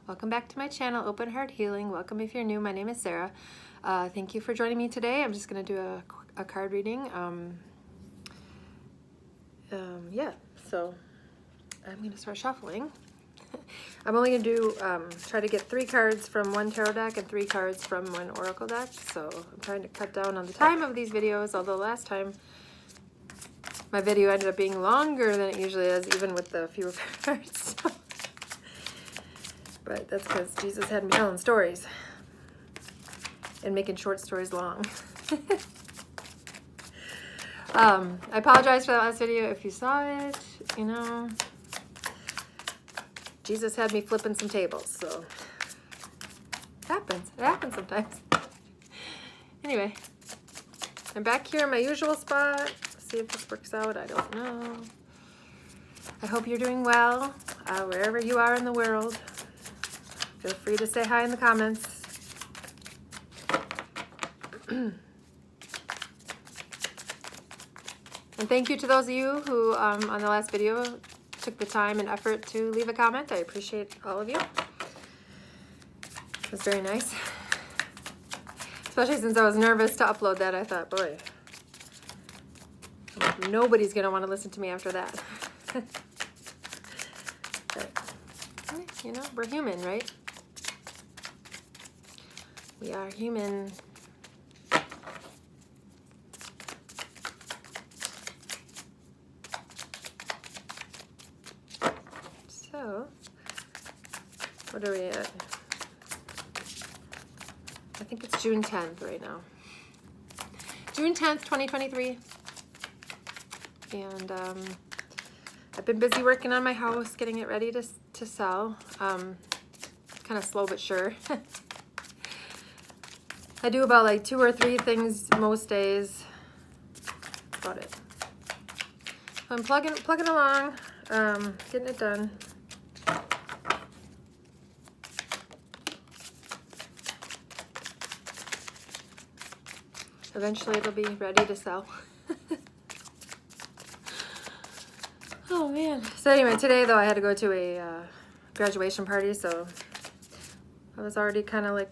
Welcome back to my channel, Open Heart Healing. Welcome if you're new. My name is Sarah. Thank you for joining me today. I'm just going to do a card reading. Yeah, so I'm going to start shuffling. I'm only going to do try to get 3 cards from one tarot deck and 3 cards from one oracle deck. So I'm trying to cut down on the time of these videos, although last time my video ended up being longer than it usually is, even with the fewer cards. But that's because Jesus had me telling stories and making short stories long. I apologize for that last video. If you saw it, you know, Jesus had me flipping some tables, so it happens. It happens sometimes. Anyway, I'm back here in my usual spot. See if this works out. I don't know. I hope you're doing well, wherever you are in the world. Feel free to say hi in the comments. And thank you to those of you who, on the last video, took the time and effort to leave a comment. I appreciate all of you. It was very nice. Especially since I was nervous to upload that. I thought, boy, nobody's going to want to listen to me after that. But, you know, we're human, right? We are human. So, what are we at? I think it's June 10th right now. June 10th, 2023. And I've been busy working on my house, getting it ready to sell. Kind of slow but sure. I do about like 2 or 3 things most days. That's about it. I'm plugging along, getting it done. Eventually it'll be ready to sell. Oh man. So anyway, today though I had to go to a graduation party, so I was already kind of like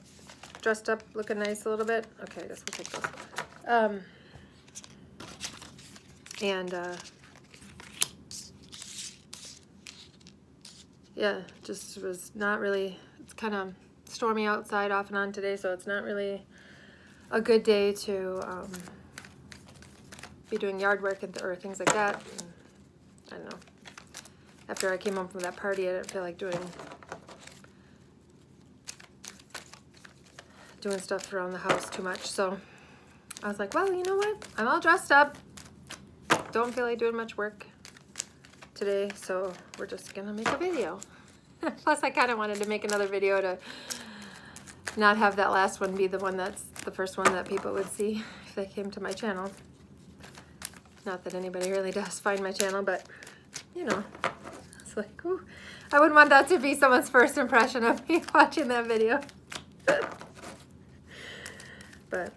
dressed up, looking nice a little bit. Okay, I guess we'll take those. Yeah, just was not really, it's kind of stormy outside off and on today, so it's not really a good day to be doing yard work or things like that. And I don't know. After I came home from that party, I didn't feel like doing stuff around the house too much. So I was like, well, you know what? I'm all dressed up. Don't feel like doing much work today, so we're just gonna make a video. Plus, I kind of wanted to make another video to not have that last one be the one that's the first one that people would see if they came to my channel. Not that anybody really does find my channel, but you know, it's like, ooh, I wouldn't want that to be someone's first impression of me watching that video. But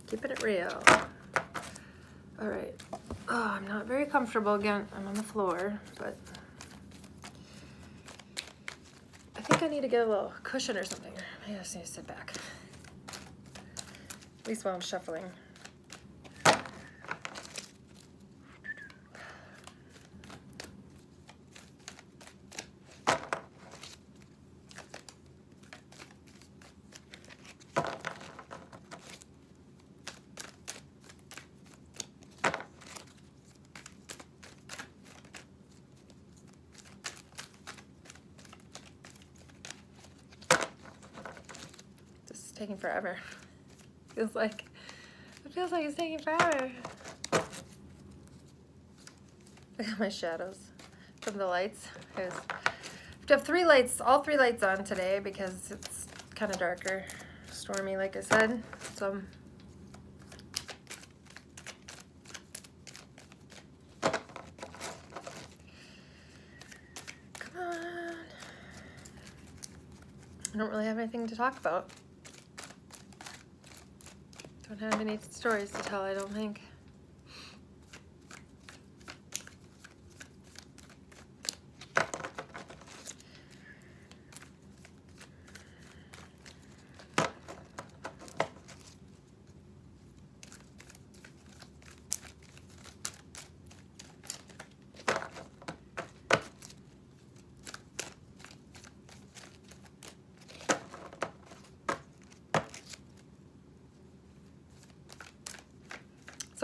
keeping it real. All right. Oh, I'm not very comfortable again. I'm on the floor, but I think I need to get a little cushion or something. Maybe I just need to sit back. At least while I'm shuffling. Taking forever. It feels like it's taking forever. Look at my shadows from the lights. I have to have 3 lights, all 3 lights on today because it's kind of darker, stormy, like I said. So come on. I don't really have anything to talk about. Don't have any stories to tell, I don't think.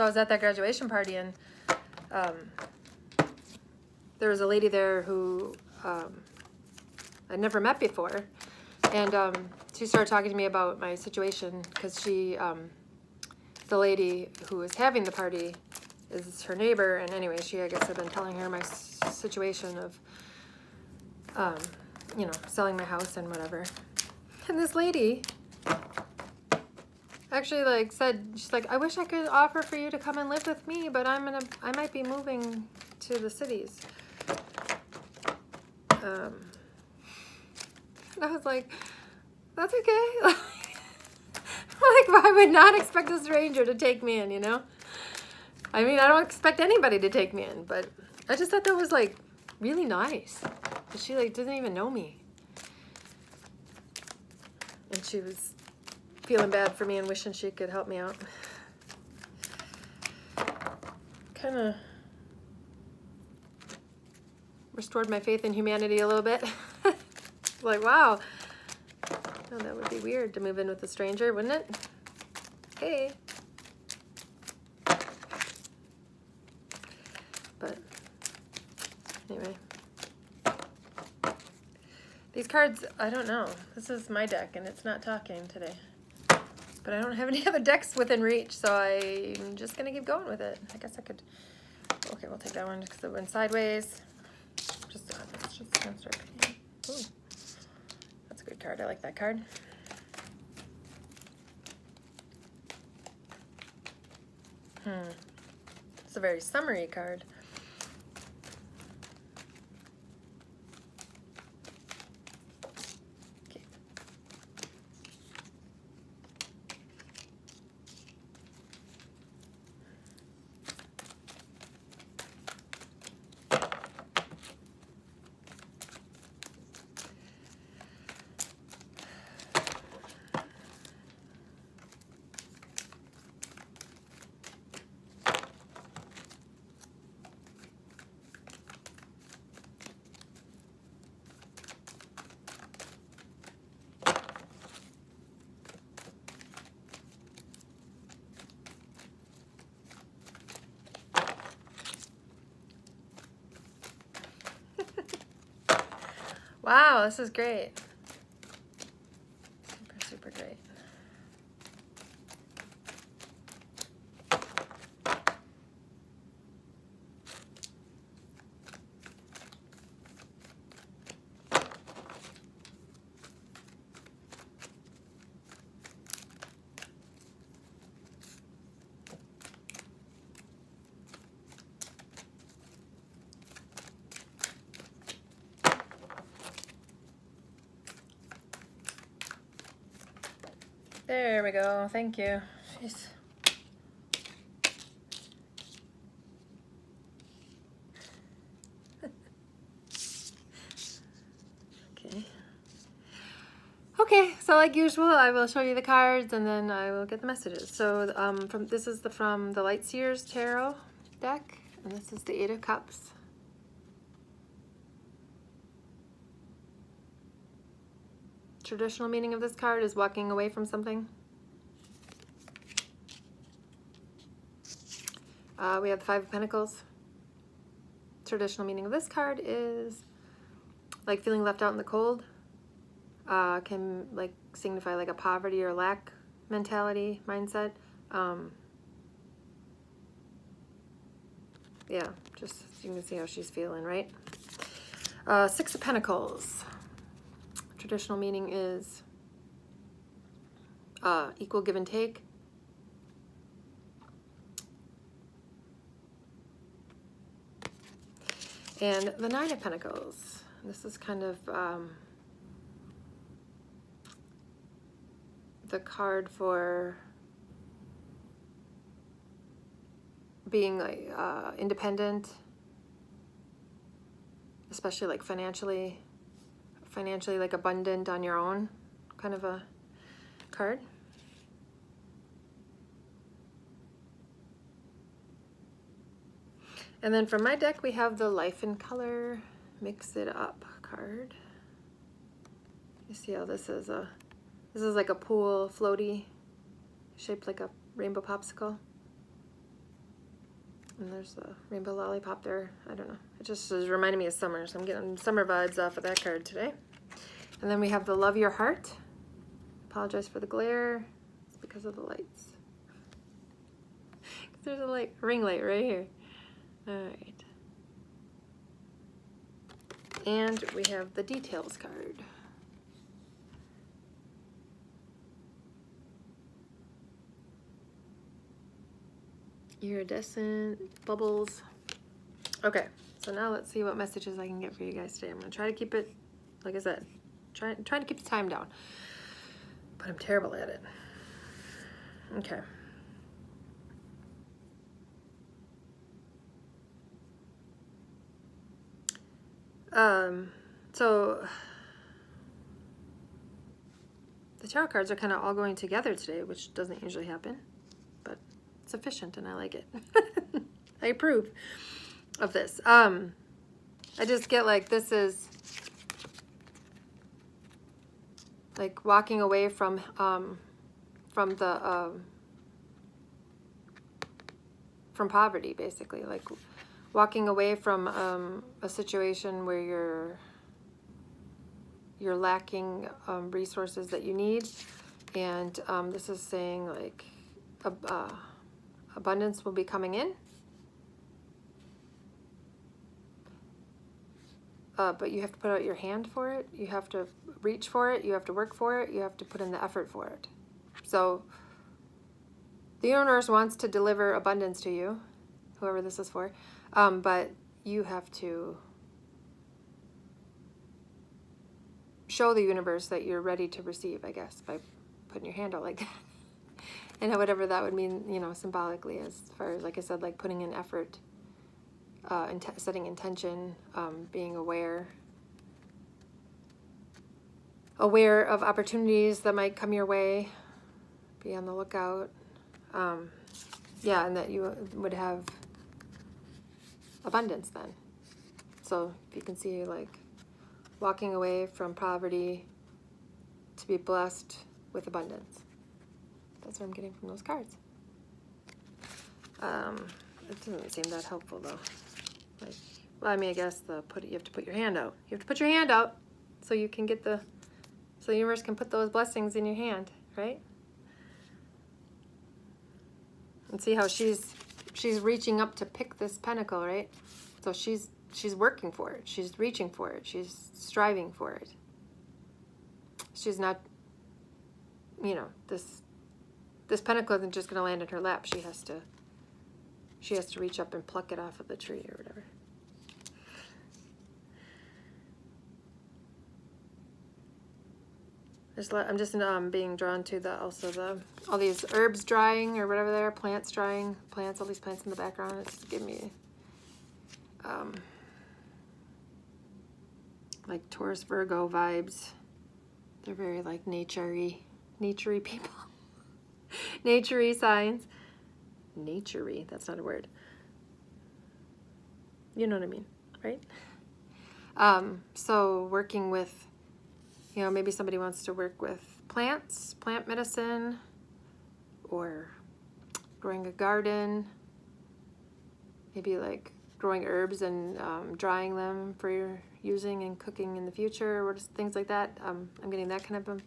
So I was at that graduation party, and there was a lady there who I'd never met before, and she started talking to me about my situation, because she, the lady who was having the party is her neighbor, and anyway, I guess had been telling her my situation of, you know, selling my house and whatever. And this lady actually like said, she's like, I wish I could offer for you to come and live with me, but I might be moving to the cities. And I was like, that's okay. Like, I would not expect a stranger to take me in, you know? I mean, I don't expect anybody to take me in, but I just thought that was like really nice. She like doesn't even know me. And she was feeling bad for me and wishing she could help me out. Kind of restored my faith in humanity a little bit. Like, wow. Oh, that would be weird to move in with a stranger, wouldn't it? Hey. But anyway. These cards, I don't know. This is my deck, and it's not talking today. But I don't have any other decks within reach, so I'm just going to keep going with it. I guess I could... Okay, we'll take that one because it went sideways. Let's just start picking. Ooh. That's a good card. I like that card. It's a very summery card. Okay. Wow, this is great. Super, super great. There we go. Thank you. Jeez. Okay. Okay, so like usual, I will show you the cards and then I will get the messages. So this is from the Lightseers Tarot deck, and this is the Eight of Cups. Traditional meaning of this card is walking away from something. We have the Five of Pentacles. Traditional meaning of this card is like feeling left out in the cold. Can like signify like a poverty or lack mentality, mindset. Yeah, just you can see how she's feeling, right? Six of Pentacles. Traditional meaning is equal give and take. And the Nine of Pentacles. This is kind of the card for being like independent, especially like financially like abundant on your own, kind of a card. And then from my deck we have the Life in Color Mix It Up card. You see how this is like a pool floaty shaped like a rainbow popsicle. And there's a rainbow lollipop there. I don't know. It just is reminding me of summer, so I'm getting summer vibes off of that card today. And then we have the Love Your Heart. Apologize for the glare. It's because of the lights. There's a ring light right here. All right. And we have the Details card. Iridescent bubbles. Okay, so now let's see what messages I can get for you guys today. I'm gonna try to keep it, like I said, trying to keep the time down, but I'm terrible at it. Okay. So the tarot cards are kind of all going together today, which doesn't usually happen, but it's efficient and I like it. I approve of this. I just get like this is like walking away from poverty, basically, like walking away from a situation where you're lacking resources that you need, and this is saying like abundance will be coming in, but you have to put out your hand for it, you have to reach for it, you have to work for it, you have to put in the effort for it. So the universe wants to deliver abundance to you, whoever this is for, but you have to show the universe that you're ready to receive, I guess, by putting your hand out like that. And whatever that would mean, you know, symbolically, as far as, like I said, like putting in effort, setting intention, being aware of opportunities that might come your way, be on the lookout. Yeah, and that you would have abundance then. So if you can see, like, walking away from poverty to be blessed with abundance. That's what I'm getting from those cards. It doesn't seem that helpful though. Like, well, I mean, I guess you have to put your hand out. You have to put your hand out so you can get so the universe can put those blessings in your hand, right? And see how she's reaching up to pick this pentacle, right? So she's working for it. She's reaching for it. She's striving for it. She's not, you know, this pentacle isn't just going to land in her lap. She has to reach up and pluck it off of the tree or whatever. I'm just being drawn to all these herbs drying or whatever they are, plants drying, all these plants in the background. It's just giving me like Taurus Virgo vibes. They're very like naturey people. Naturey signs. Naturey, that's not a word. You know what I mean, right? So working with, you know, maybe somebody wants to work with plants, plant medicine, or growing a garden, maybe like growing herbs and drying them for your using and cooking in the future, or just things like that. I'm getting that kind of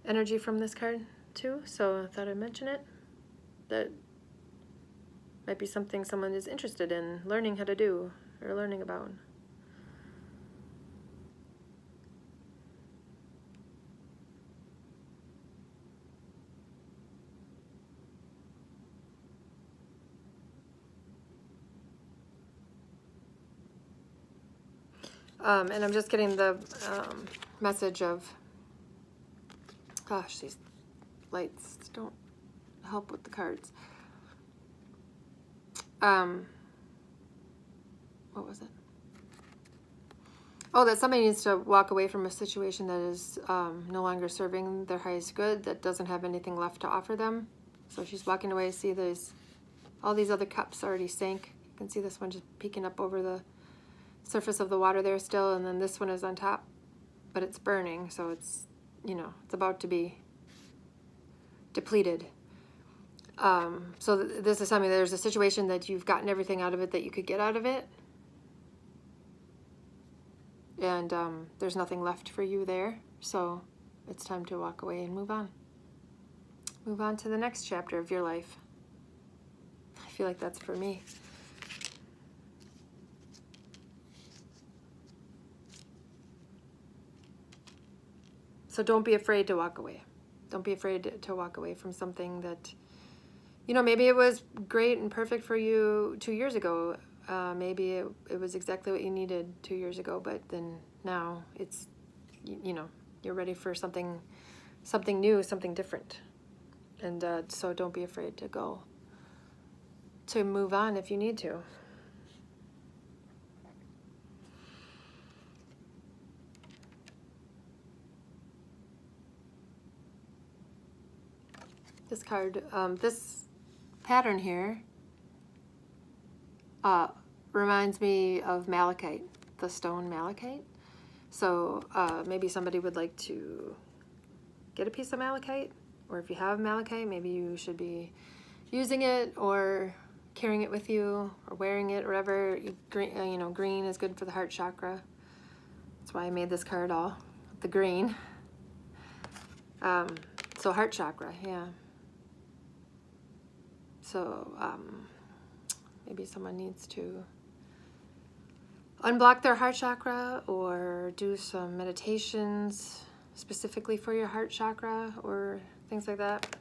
energy from this card too, so I thought I'd mention it. That might be something someone is interested in learning how to do or learning about. And I'm just getting the message of, gosh, these lights don't help with the cards. What was it? Oh, that somebody needs to walk away from a situation that is no longer serving their highest good, that doesn't have anything left to offer them. So she's walking away. See, all these other cups already sank. You can see this one just peeking up over the surface of the water there still, and then this one is on top, but it's burning, so it's, you know, it's about to be depleted. So this is something, there's a situation that you've gotten everything out of it that you could get out of it. And there's nothing left for you there. So it's time to walk away and move on. Move on to the next chapter of your life. I feel like that's for me. So don't be afraid to walk away. Don't be afraid to walk away from something that, you know, maybe it was great and perfect for you 2 years ago. Maybe it was exactly what you needed 2 years ago, but then now it's, you know, you're ready for something new, something different. And so don't be afraid to move on if you need to. This card, this pattern here reminds me of malachite, the stone malachite. So maybe somebody would like to get a piece of malachite, or if you have malachite, maybe you should be using it or carrying it with you or wearing it, or whatever. Green, you know, green is good for the heart chakra. That's why I made this card all the green. So heart chakra, yeah. So maybe someone needs to unblock their heart chakra or do some meditations specifically for your heart chakra or things like that.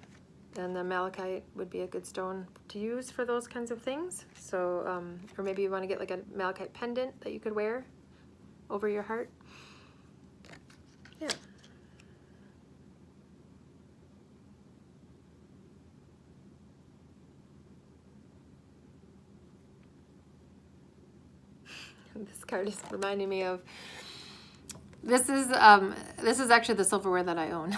And the malachite would be a good stone to use for those kinds of things. So, or maybe you want to get like a malachite pendant that you could wear over your heart. Yeah. This card is reminding me of, this is actually the silverware that I own.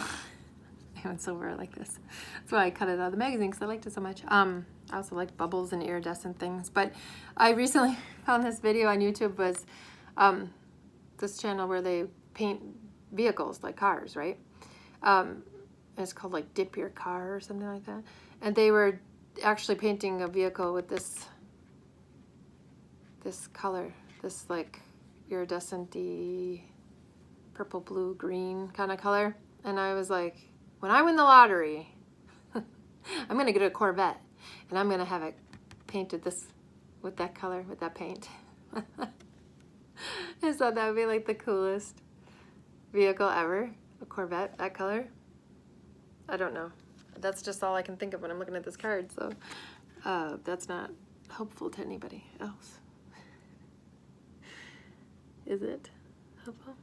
I own silverware like this. That's why I cut it out of the magazine, because I liked it so much. I also like bubbles and iridescent things. But I recently found this video on YouTube, was this channel where they paint vehicles, like cars, right? It's called like Dip Your Car or something like that. And they were actually painting a vehicle with this color, this like iridescent-y purple, blue, green kind of color. And I was like, when I win the lottery, I'm going to get a Corvette and I'm going to have it painted this with that color, with that paint. I thought that would be like the coolest vehicle ever, a Corvette, that color. I don't know. That's just all I can think of when I'm looking at this card, so that's not helpful to anybody else. Is it helpful?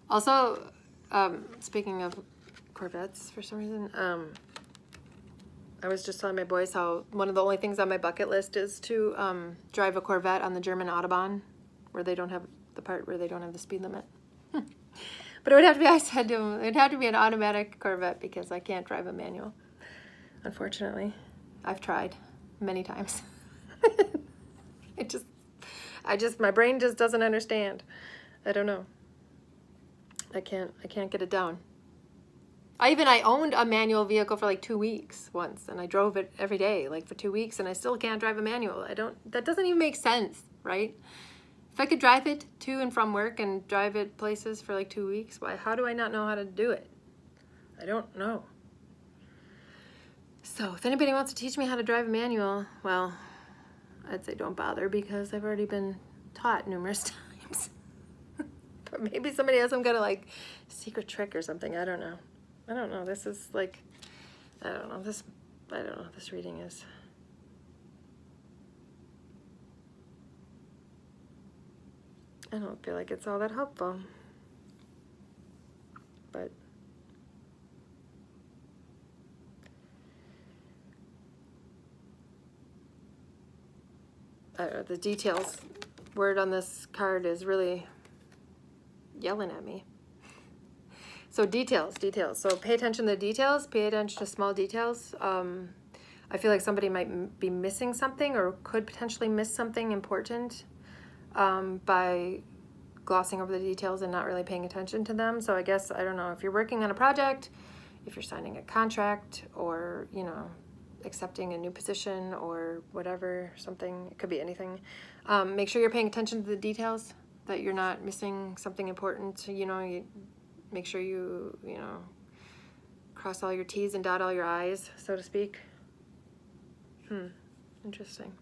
Also, speaking of Corvettes, for some reason, I was just telling my boys how one of the only things on my bucket list is to drive a Corvette on the German Autobahn, where they don't have the part where they don't have the speed limit. But it would have to be, I said to them, it would have to be an automatic Corvette because I can't drive a manual, unfortunately. I've tried many times. My brain just doesn't understand. I don't know. I can't get it down. I owned a manual vehicle for like 2 weeks once, and I drove it every day, like for 2 weeks, and I still can't drive a manual. That doesn't even make sense, right? If I could drive it to and from work and drive it places for like 2 weeks, how do I not know how to do it? I don't know. So if anybody wants to teach me how to drive a manual, well, I'd say don't bother because I've already been taught numerous times. But maybe somebody has some kind of like secret trick or something. I don't know. This is like, I don't know. This reading is. I don't feel like it's all that helpful. But the details word on this card is really yelling at me. So details. So pay attention to the details. Pay attention to small details. I feel like somebody might be missing something or could potentially miss something important by glossing over the details and not really paying attention to them. So I guess, I don't know, if you're working on a project, if you're signing a contract, or, you know, accepting a new position or whatever, something, it could be anything. Make sure you're paying attention to the details, that you're not missing something important. You know, you make sure you know, cross all your T's and dot all your I's, so to speak. Interesting.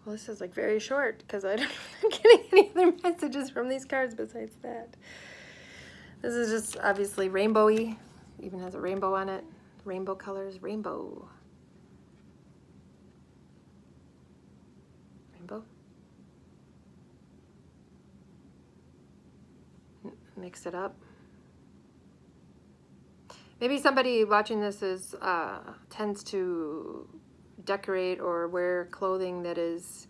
Well, this is like very short because I don't know if I'm getting any other messages from these cards besides that. This is just obviously rainbowy. Even has a rainbow on it. Rainbow colors, rainbow. Rainbow. Mix it up. Maybe somebody watching this is tends to decorate or wear clothing that is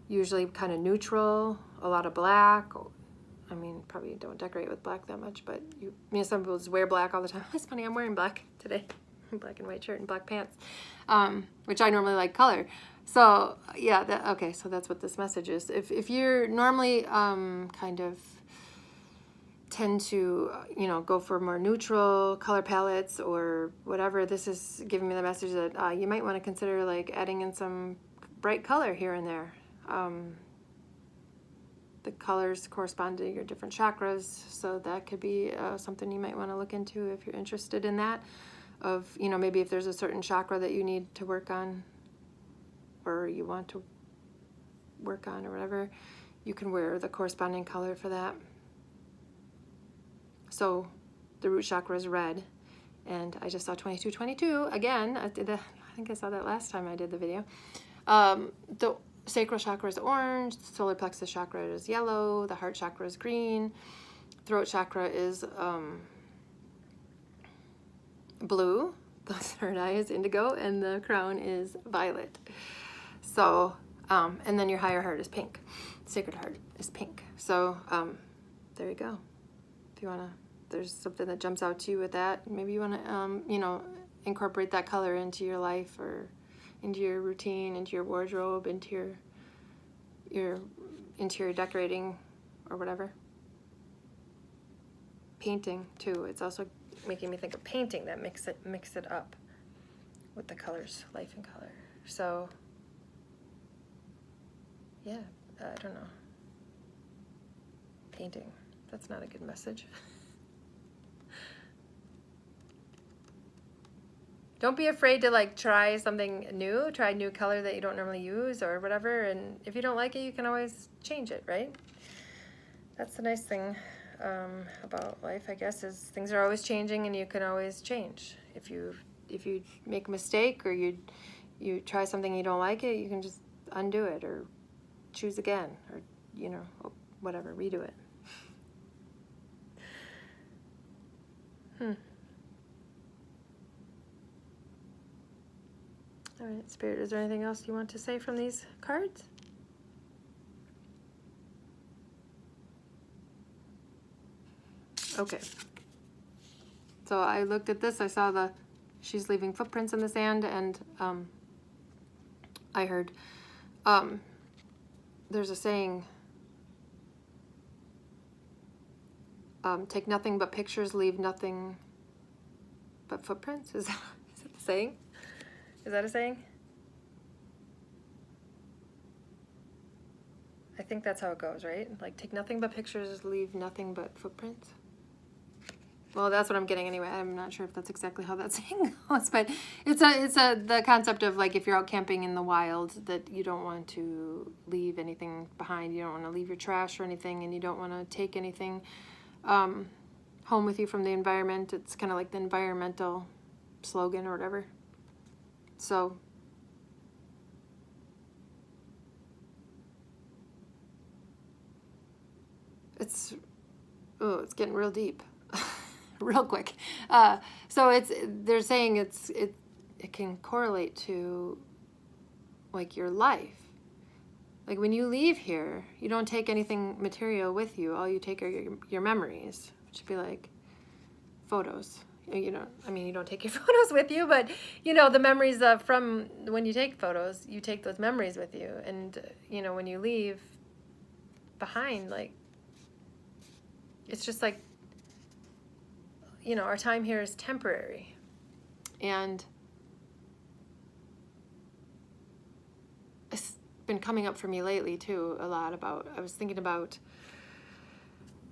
usually kind of neutral, a lot of black. I mean, probably don't decorate with black that much, but some people just wear black all the time. It's funny, I'm wearing black today. Black and white shirt and black pants, which I normally like color. So yeah, okay, so that's what this message is. If you're normally kind of tend to, you know, go for more neutral color palettes or whatever, this is giving me the message that you might want to consider like adding in some bright color here and there. The colors correspond to your different chakras, so that could be something you might want to look into if you're interested in that. Of, you know, maybe if there's a certain chakra that you need to work on, or you want to work on, or whatever, you can wear the corresponding color for that. So the root chakra is red, and I just saw 2222 again. I think I saw that last time I did the video. The sacral chakra is orange, solar plexus chakra is yellow, the heart chakra is green, throat chakra is blue, the third eye is indigo, and the crown is violet. So, and then your higher heart is pink. Sacred heart is pink. So, there you go. If you want to, there's something that jumps out to you with that, maybe you want to, you know, incorporate that color into your life, or into your routine, into your wardrobe, into your interior decorating, or whatever. Painting too. It's also making me think of painting, that mix it up with the colors, life and color. So yeah, I don't know. Painting. That's not a good message. Don't be afraid to like try something new, try a new color that you don't normally use or whatever, and if you don't like it, you can always change it, right? That's the nice thing about life, I guess, is things are always changing and you can always change. If you make a mistake or you try something you don't like it, you can just undo it or choose again, or, you know, whatever, redo it. All right, Spirit, is there anything else you want to say from these cards? Okay. So I looked at this, I saw she's leaving footprints in the sand, and I heard there's a saying, take nothing but pictures, leave nothing but footprints. Is that the saying? Is that a saying? I think that's how it goes, right? Like, take nothing but pictures, leave nothing but footprints. Well, that's what I'm getting anyway. I'm not sure if that's exactly how that saying goes, but it's the concept of, like, if you're out camping in the wild, that you don't want to leave anything behind. You don't want to leave your trash or anything, and you don't want to take anything home with you from the environment. It's kind of like the environmental slogan or whatever. So it's getting real deep. Real quick. So they're saying it can correlate to, like, your life. Like when you leave here, you don't take anything material with you. All you take are your memories, which would be like photos. You know, I mean, you don't take your photos with you, but you know, the memories from when you take photos, you take those memories with you. And, you know, when you leave behind, like, it's just like, you know, our time here is temporary. And it's been coming up for me lately too, a lot about, I was thinking about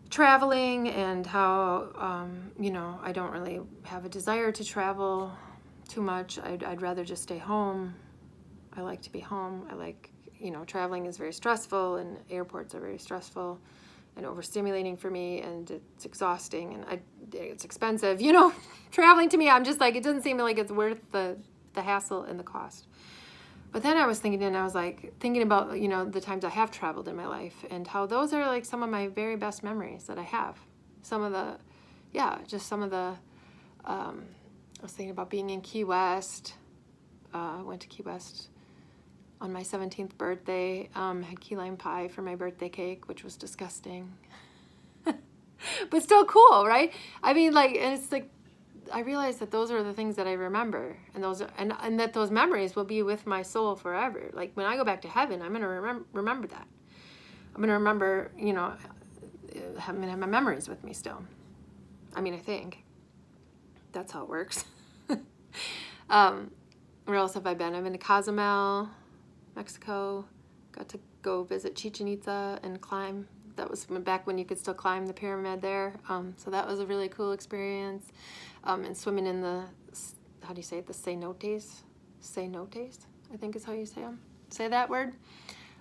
traveling and how, you know, I don't really have a desire to travel too much. I'd rather just stay home. I like to be home. I like, you know, traveling is very stressful and airports are very stressful and overstimulating for me, and it's exhausting, and it's expensive. You know, traveling to me, I'm just like, it doesn't seem like it's worth the hassle and the cost. But then I was thinking, and I was like thinking about, you know, the times I have traveled in my life and how those are like some of my very best memories that I have. Some of the, yeah, just some of the, I was thinking about being in Key West. I went to Key West on my 17th birthday. Had key lime pie for my birthday cake, which was disgusting. But still cool, right? I mean, like, and it's like, I realized that those are the things that I remember, and those are, and that those memories will be with my soul forever. Like when I go back to heaven, I'm gonna remember that. I'm gonna remember, you know, I'm gonna have my memories with me still. I mean, I think that's how it works. Where else have I been? I've been to Cozumel, Mexico. Got to go visit Chichen Itza and climb. That was back when you could still climb the pyramid there. So that was a really cool experience. And swimming in the, how do you say it? The cenotes? Cenotes, I think is how you say them. Say that word.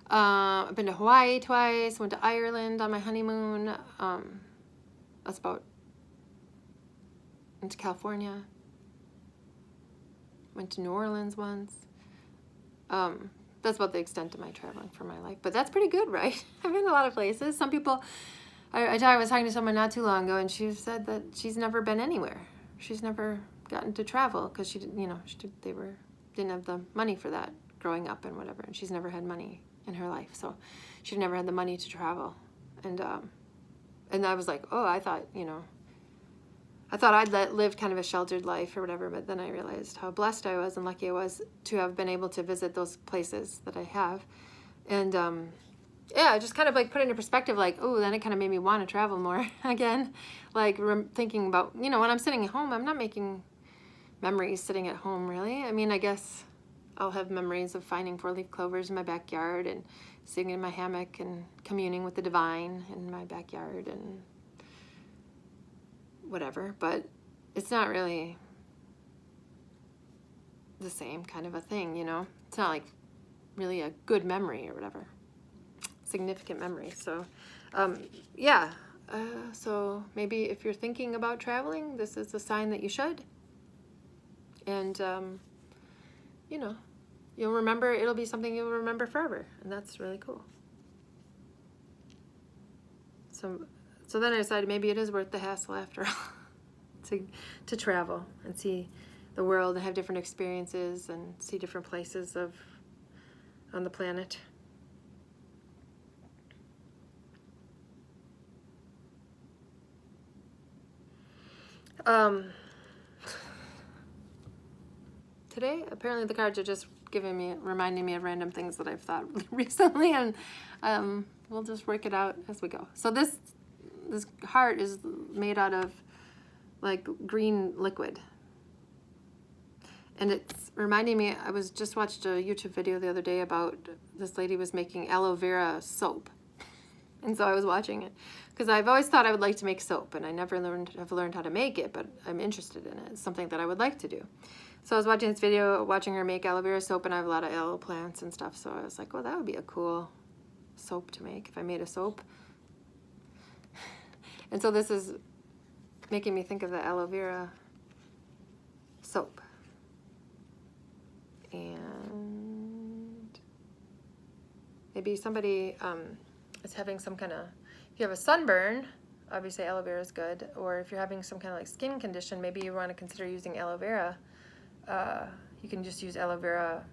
I've been to Hawaii twice. Went to Ireland on my honeymoon. That's about. Went to California. Went to New Orleans once. That's about the extent of my traveling for my life. But that's pretty good, right? I've been to a lot of places. Some people, I was talking to someone not too long ago, and she said that she's never been anywhere. She's never gotten to travel because she didn't, you know, didn't have the money for that growing up and whatever. And she's never had money in her life, so she'd never had the money to travel. And I was like, oh, I thought, you know, I thought I'd lived kind of a sheltered life or whatever, but then I realized how blessed I was and lucky I was to have been able to visit those places that I have. And yeah, just kind of like put it into perspective, like, oh, then it kind of made me want to travel more again. Like thinking about, you know, when I'm sitting at home, I'm not making memories sitting at home, really. I mean, I guess I'll have memories of finding four-leaf clovers in my backyard and sitting in my hammock and communing with the divine in my backyard and whatever, but it's not really the same kind of a thing, you know? It's not like really a good memory or whatever. Significant memory. So, yeah. So maybe if you're thinking about traveling, this is a sign that you should. And, you know, you'll remember, it'll be something you'll remember forever. And that's really cool. So then I decided maybe it is worth the hassle after all to travel and see the world and have different experiences and see different places on the planet. Today, apparently the cards are just reminding me of random things that I've thought recently, and we'll just work it out as we go. So this heart is made out of like green liquid. And it's reminding me, I just watched a YouTube video the other day about this lady was making aloe vera soap. And so I was watching it because I've always thought I would like to make soap, and I never have learned how to make it, but I'm interested in it. It's something that I would like to do. So I was watching this video, watching her make aloe vera soap, and I have a lot of aloe plants and stuff. So I was like, well, that would be a cool soap to make if I made a soap. And so this is making me think of the aloe vera soap. And maybe somebody is having some kind of, if you have a sunburn, obviously aloe vera is good. Or if you're having some kind of like skin condition, maybe you want to consider using aloe vera. You can just use aloe vera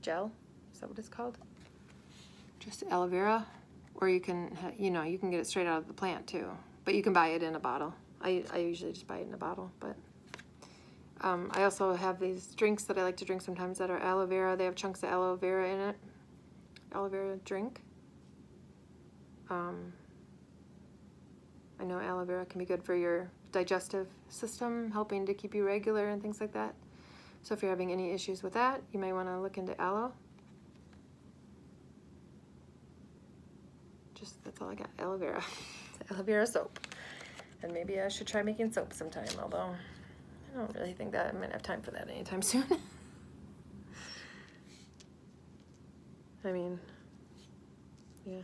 gel. Is Is that what it's called? Just aloe vera, or you can, you know, you can get it straight out of the plant too, but you can buy it in a bottle. I usually just buy it in a bottle, but I also have these drinks that I like to drink sometimes that are aloe vera. They have chunks of aloe vera in it. Aloe vera drink. I know aloe vera can be good for your digestive system, helping to keep you regular and things like that. So if you're having any issues with that, you may want to look into aloe. Just, that's all I got, aloe vera. Aloe vera soap. And maybe I should try making soap sometime, although I don't really think that I'm going to have time for that anytime soon. I mean, yeah.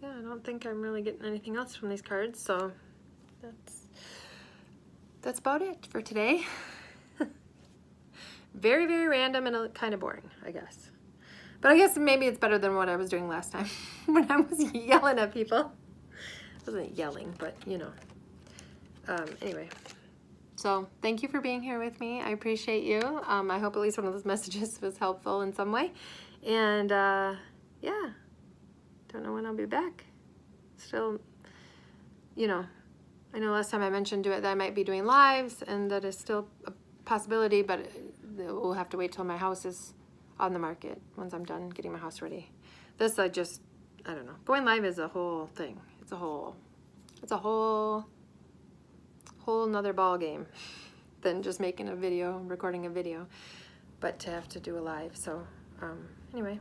Yeah, I don't think I'm really getting anything else from these cards, so that's about it for today. Very, very random and kind of boring, I guess. But I guess maybe it's better than what I was doing last time when I was yelling at people. I wasn't yelling, but you know. Anyway, so thank you for being here with me. I appreciate you. I hope at least one of those messages was helpful in some way. And yeah, don't know when I'll be back. Still, you know, I know last time I mentioned that I might be doing lives, and that is still a possibility, but we'll have to wait till my house is on the market once I'm done getting my house ready. This, I don't know. Going live is a whole thing. It's a whole nother ball game than just making a video, recording a video, but to have to do a live. So anyway,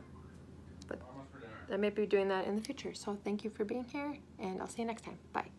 but I may be doing that in the future. So thank you for being here, and I'll see you next time. Bye.